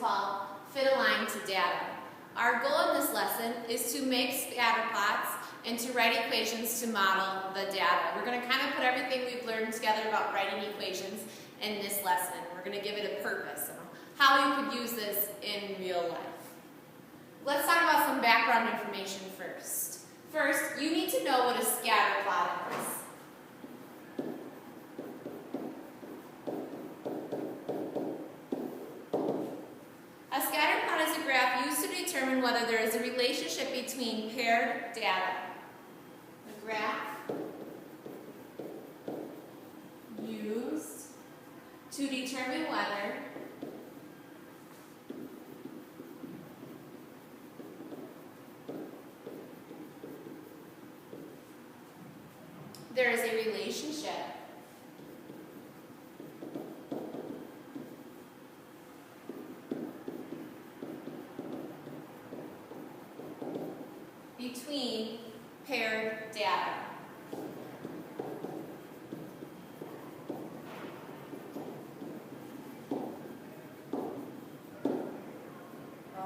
called Fit Align to Data. Our goal in this lesson is to make scatter plots and to write equations to model the data. We're going to kind of put everything we've learned together about writing equations in this lesson. We're going to give it a purpose, how you could use this in real life. Let's talk about some background information first. First, you need to know what a scatter plot is. A scatter plot is a graph used to determine whether there is a relationship between paired data. A graph used to determine whether there is a relationship between paired data.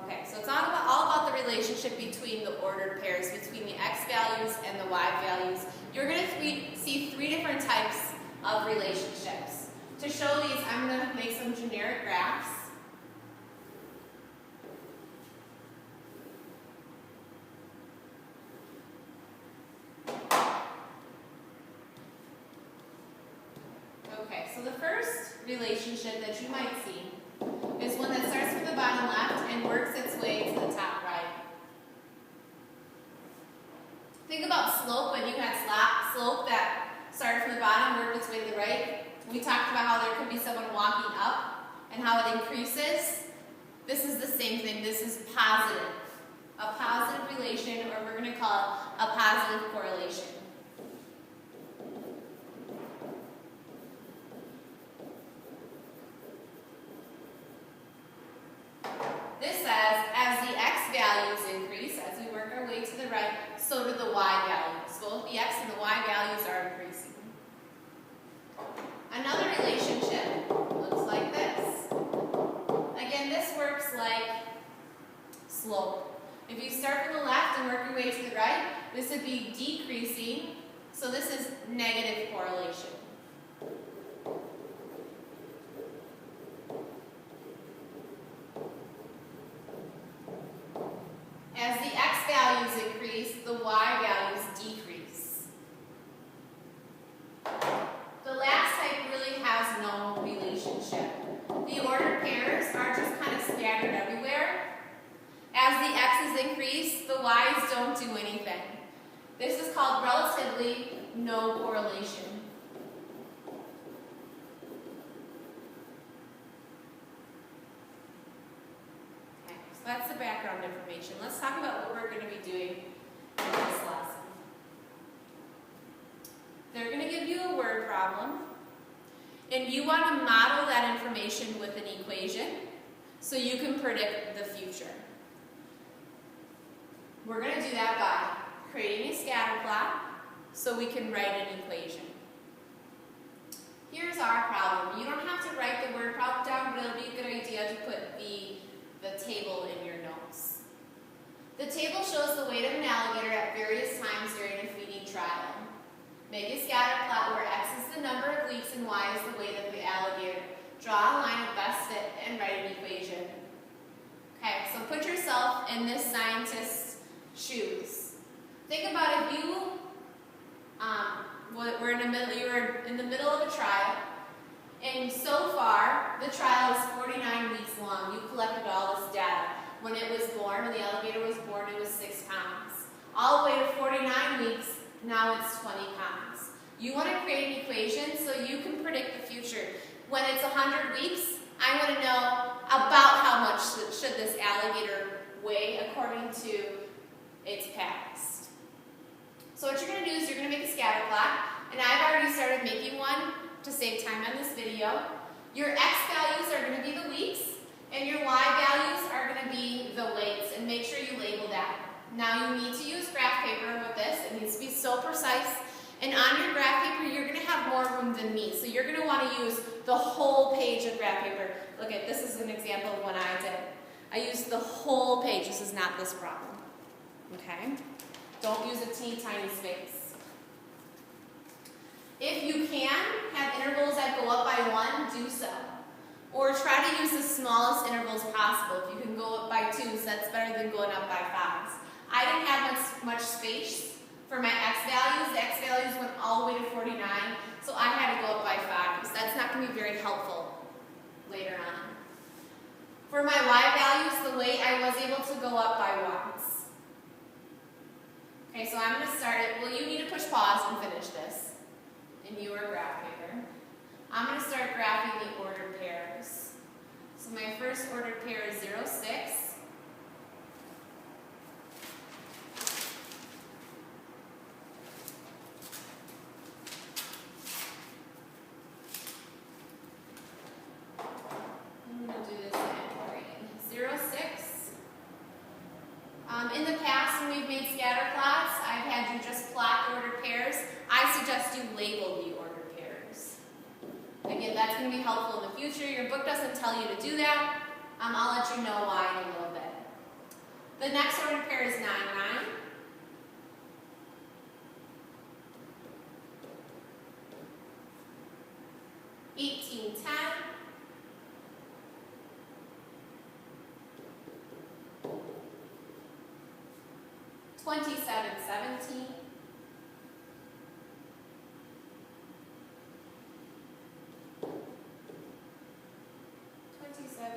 Okay, so it's all about the relationship between the ordered pairs, between the x values and the y values. You're going to see three different types of relationships. To show these, I'm going to make some generic graphs. Okay, so the first relationship that you might see is one that starts from the bottom left and works its way to the top right. Think about slope. When you had slope that started from the bottom and worked its way to the right. We talked about how there could be someone walking up and how it increases. This is the same thing. This is positive. A positive relation, or we're going to call it a positive correlation. This says, as the x values increase, as we work our way to the right, so do the y values. Both the x and the y values are increasing. Another relationship looks like this. Again, this works like slope. If you start from the left and work your way to the right, this would be decreasing, so this is negative correlation. As the x values increase, the y values decrease. The last type really has no relationship. The ordered pairs are just kind of scattered everywhere. As the x's increase, the y's don't do anything. This is called relatively no correlation. So that's the background information. Let's talk about what we're going to be doing in this lesson. They're going to give you a word problem, and you want to model that information with an equation so you can predict the future. We're going to do that by creating a scatter plot so we can write an equation. Here's our problem. You don't have to write the word problem down, but it'll be a good idea to put the table in your notes. The table shows the weight of an alligator at various times during a feeding trial. Make a scatter plot where x is the number of weeks and y is the weight of the alligator. Draw a line of best fit and write an equation. Okay, so put yourself in this scientist's shoes. Think about if you were in the middle of a trial. And so far, the trial is 49 weeks long. You collected all this data. When it was born, when the alligator was born, it was 6 pounds. All the way to 49 weeks, now it's 20 pounds. You want to create an equation so you can predict the future. When it's 100 weeks, I want to know about how much should this alligator weigh according to its past. So what you're going to do is you're going to make a scatter plot, and I've already started making one to save time on this video. Your x values are going to be the weeks, and your y values are going to be the weights, and make sure you label that. Now you need to use graph paper with this. It needs to be so precise. And on your graph paper, you're going to have more room than me, so you're going to want to use the whole page of graph paper. Look at this is an example of one I did. I used the whole page. This is not this problem. Okay? Don't use a teeny tiny space. If you can have intervals that go up by 1, do so. Or try to use the smallest intervals possible. If you can go up by 2s, that's better than going up by 5s. I didn't have much space for my x values. The x values went all the way to 49, so I had to go up by 5s. That's not going to be very helpful later on. For my y values, the weight, I was able to go up by 1s. Okay, so I'm going to start it. Well, you need to push pause and finish this in your graph paper. I'm going to start graphing the ordered pairs. So my first ordered pair is 0, 6. I'm going to do this in green. 0, 6. In the past, when we've made scatter plots, I've had you just plot the ordered pairs. I suggest you label the ordered pairs. Again, that's going to be helpful in the future. Your book doesn't tell you to do that. I'll let you know why in a little bit. The next ordered pair is 9, 9. $18, 10. 27, 17. 27,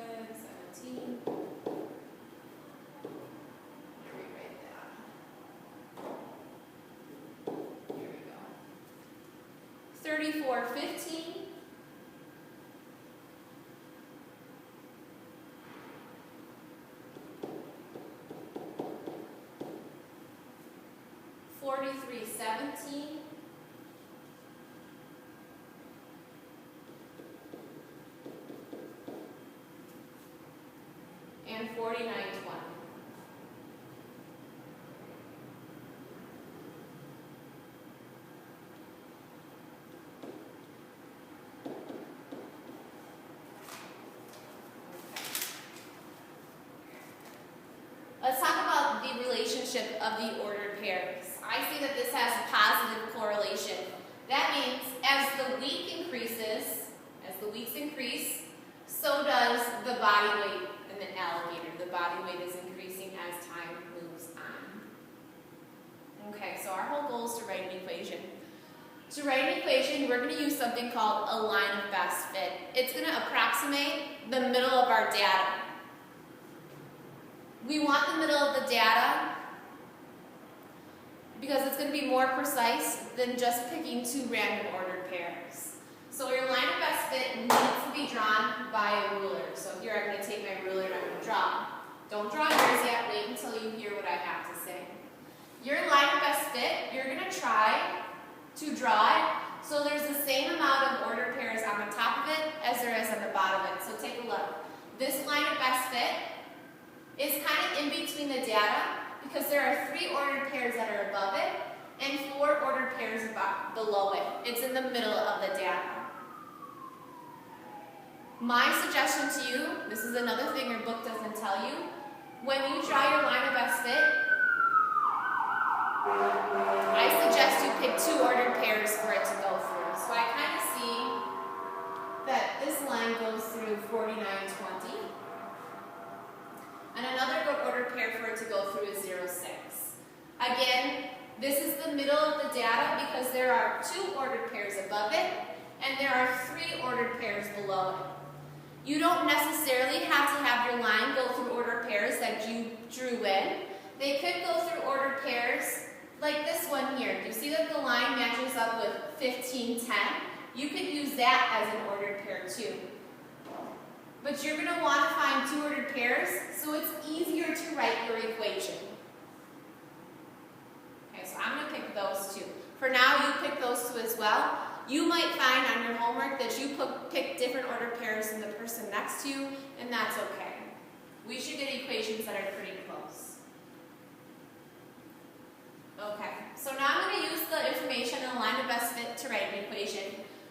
17. Here we write that. Here we go. 34, 15. 43, 17. 49, 20. Let's talk about the relationship of the ordered pairs. I see that this has a positive correlation. That means as the week increases, as the weeks increase, so does the body weight in the alligator. The body weight is increasing as time moves on. Okay, so our whole goal is to write an equation. To write an equation, we're going to use something called a line of best fit. It's going to approximate the middle of our data. We want the middle of the data because it's going to be more precise than just picking 2 random ordered pairs. So your line of best fit needs to be drawn by a ruler. So here I'm going to take my ruler and I'm going to draw. Don't draw yours yet, wait until you hear what I have to say. Your line of best fit, you're going to try to draw it so there's the same amount of ordered pairs on the top of it as there is on the bottom of it. So take a look. This line of best fit is kind of in between the data because there are 3 ordered pairs that are above it and 4 ordered pairs below it. It's in the middle of the data. My suggestion to you, this is another thing your book doesn't tell you, when you draw your line of best fit, I suggest you pick 2 ordered pairs for it to go through. So I kind of see that this line goes through 49, 20. And another good ordered pair for it to go through is 0, 6. Again, this is the middle of the data because there are 2 ordered pairs above it and there are 3 ordered pairs below it. You don't necessarily have to have your line go through ordered pairs that you drew in. They could go through ordered pairs like this one here. You see that the line matches up with 15, 10? You could use that as an ordered pair too. But you're going to want to find 2 ordered pairs so it's easier to write your equation. Okay, so I'm going to pick those 2. For now, you pick those 2 as well. You might find on your homework that you pick different ordered pairs than the person next to you, and that's okay. We should get equations that are pretty close. Okay, so now I'm going to use the information in the line of best fit to write an equation.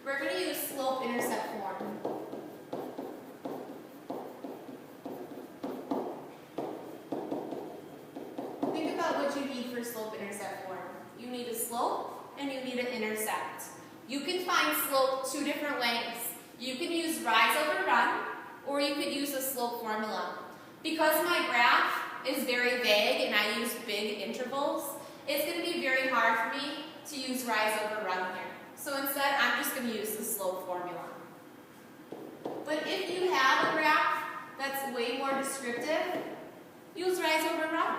we're going to use slope-intercept form. Think about what you need for slope-intercept form. You need a slope and you need an intercept. You can find slope two different ways. You can use rise over run, or you could use a slope formula. Because my graph is very vague and I use big intervals, it's going to be very hard for me to use rise over run here. So instead, I'm just going to use the slope formula. But if you have a graph that's way more descriptive, use rise over run.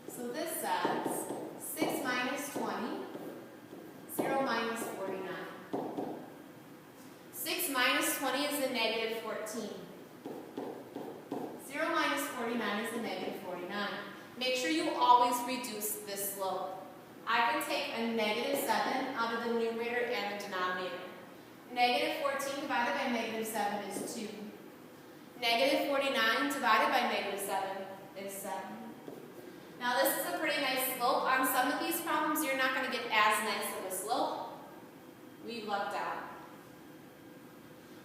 So this says 6 minus 20, 0 minus 49. 6 minus 20 is a negative 14. 0 minus 49 is a negative 49. Make sure you always reduce this slope. I can take a negative 7 out of the numerator and the denominator. Negative 14 divided by negative 7 is 2. Negative 49 divided by negative 7 is 7. Now this is a pretty nice slope. On some of these problems, you're not going to get as nice of a slope. We lucked out.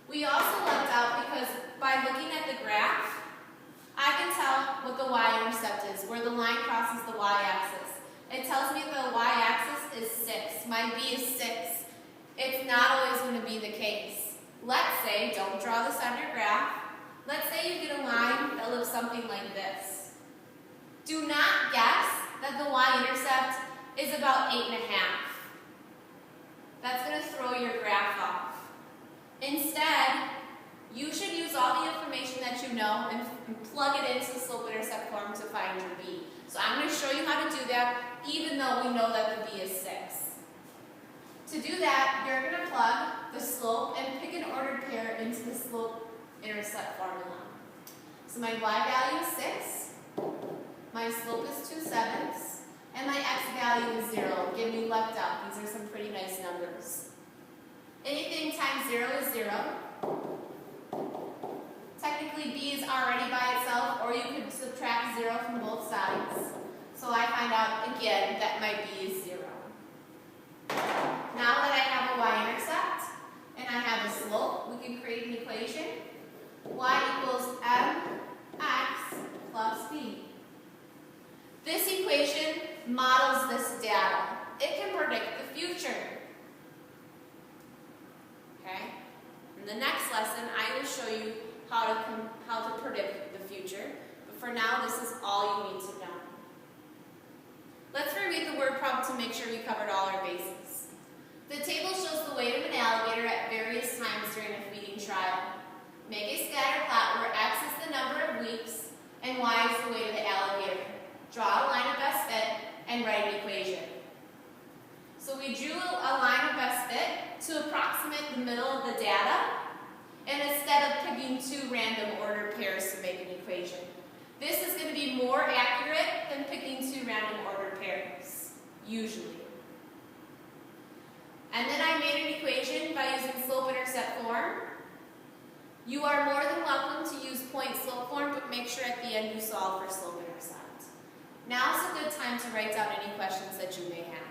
We also lucked out because by looking at the graph, I can tell what the y-intercept is, where the line crosses the y-axis. It tells me the y-axis is 6. My b is 6. It's not always going to be the case. Let's say, don't draw this on your graph, let's say you get a line that looks something like this. Do not guess that the y-intercept is about 8.5. That's going to throw your graph off. Instead, you should use all the information that you know and plug it into the slope-intercept form to find your b. So I'm going to show you how to do that, even though we know that the b is 6. To do that, you're going to plug the slope and pick an ordered pair into the slope-intercept formula. So my y value is 6, my slope is 2/7, and my x value is 0. Get me left out. These are some pretty nice numbers. Anything times 0 is 0. Technically, b is already by itself, or you could subtract 0 from both sides. So I find out, again, that my b is 0. Now that I have a y-intercept, and I have a slope, we can create an equation. Y equals mx plus b. This equation models this data. It can predict the future. Okay? In the next lesson, I will show you how to predict the future. But for now, this is all you need to know. Let's review the word problem to make sure we covered all our bases. The table shows the weight of an alligator at various times during a feeding trial. Make a scatter plot where x is the number of weeks and y is the weight of the alligator. Draw a line of best fit and write an equation. So we drew a line of best fit to approximate the middle of the data, and instead of picking two random ordered pairs to make an equation. This is going to be more accurate than picking two random ordered pairs, usually. And then I made an equation by using slope-intercept form. You are more than welcome to use point-slope form, but make sure at the end you solve for slope-intercept. Now is a good time to write down any questions that you may have.